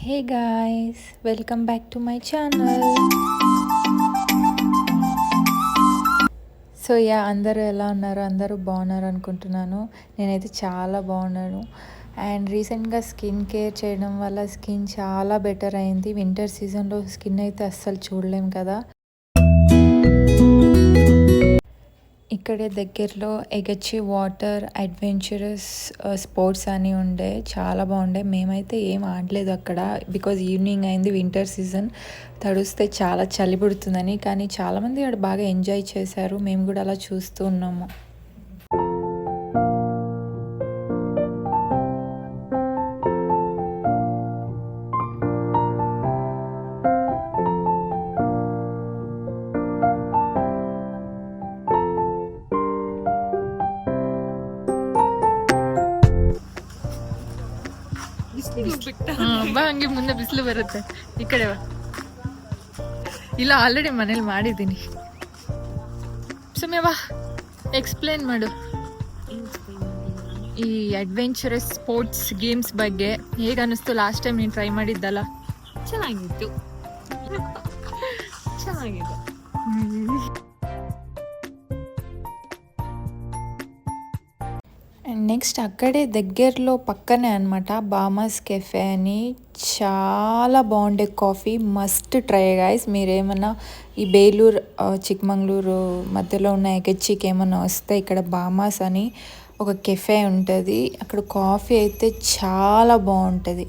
Hey guys, welcome back to my channel. అందరూ ఎలా ఉన్నారు? అందరూ బాగున్నారు అనుకుంటున్నాను. నేనైతే చాలా బాగున్నాను. అండ్ రీసెంట్గా స్కిన్ కేర్ చేయడం వల్ల స్కిన్ చాలా బెటర్ అయింది. వింటర్ సీజన్లో స్కిన్ అయితే అస్సలు చూడలేం కదా. ఇక్కడే దగ్గరలో ఎగచి వాటర్ అడ్వెంచరస్ స్పోర్ట్స్ అని ఉండే, చాలా బాగుండే. మేమైతే ఏం ఆడలేదు అక్కడ, బికాజ్ ఈవినింగ్ అయింది, వింటర్ సీజన్, తడుస్తే చాలా చలి పుడుతుందని. కానీ చాలామంది అక్కడ బాగా ఎంజాయ్ చేశారు, మేము కూడా అలా చూస్తూ ఉన్నాము. ಬಾ ಹಂಗೆ ಮುಂದೆ ಬಿಸಿಲು ಬರುತ್ತೆ ಈ ಕಡೆ ಬಾ. ಇಲ್ಲ ಆಲ್ರೆಡಿ ಮನೇಲಿ ಮಾಡಿದ್ದೀನಿ. ಸುಮ್ಮನೆ ಬಾ, ಎಕ್ಸ್ಪ್ಲೇನ್ ಮಾಡು ಈ ಅಡ್ವೆಂಚರಸ್ ಸ್ಪೋರ್ಟ್ಸ್ ಗೇಮ್ಸ್ ಬಗ್ಗೆ. ಹೇಗೆ ಅನಿಸ್ತು ಲಾಸ್ಟ್ ಟೈಮ್ ನೀನು ಟ್ರೈ ಮಾಡಿದ್ದಲ್ಲ? ಚೆನ್ನಾಗಿತ್ತು. ಚೆನ್ನಾಗಿದೆ. అండ్ నెక్స్ట్ అక్కడే దగ్గరలో పక్కనే అనమాట బామాస్ కెఫే అని, చాలా బాగుండే కాఫీ, మస్ట్ ట్రై గైస్. మీరేమన్నా ఈ బేలూరు చిక్మంగళూరు మధ్యలో ఉన్న ఎగచ్చికి ఏమన్నా వస్తే ఇక్కడ బామాస్ అని ఒక కెఫే ఉంటుంది. అక్కడ కాఫీ అయితే చాలా బాగుంటుంది.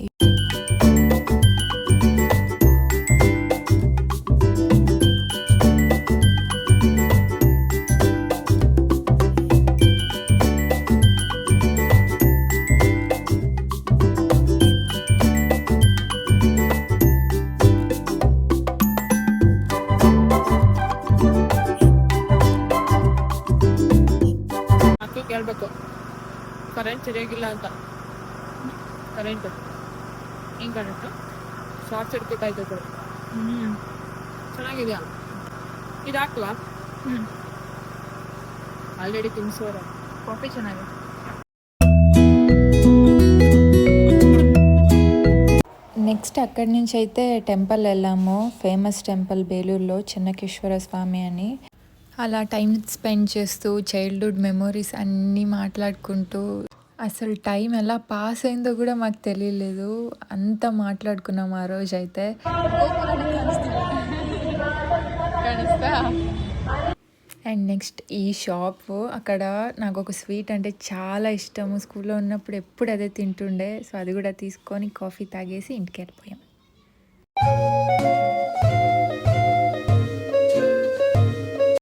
ಕೇಳಬೇಕು ಕರೆಂಟ್ ಸರಿಯಾಗಿಲ್ಲ ಅಂತ. ಕರೆಂಟ್ ಹೆಂಗೆ ಕರೆಂಟು ಶಾರ್ಟ್ ಸರ್ಕ್ಯೂಟ್ ಆಯ್ತದೆ. ಚೆನ್ನಾಗಿದೆಯಾ? ಇದು ಹಾಕ್ವಾ? ಆಲ್ರೆಡಿ ತಿನ್ಸೋರ ಕಾಫಿ ಚೆನ್ನಾಗಿದೆ. నెక్స్ట్ అక్కడి నుంచి అయితే టెంపుల్ వెళ్ళాము, ఫేమస్ టెంపుల్ బేలూరులో చెన్నకేశ్వర స్వామి అని. అలా టైం స్పెండ్ చేస్తూ చైల్డ్హుడ్ మెమొరీస్ అన్నీ మాట్లాడుకుంటూ, అసలు టైం ఎలా పాస్ అయిందో కూడా మాకు తెలియలేదు, అంతా మాట్లాడుకున్నాం ఆ రోజు అయితే. అండ్ నెక్స్ట్ ఈ షాప్, అక్కడ నాకు ఒక స్వీట్ అంటే చాలా ఇష్టము. స్కూల్లో ఉన్నప్పుడు ఎప్పుడు అదే తింటుండే. సో అది కూడా తీసుకొని కాఫీ తాగేసి ఇంటికి వెళ్ళిపోయాం.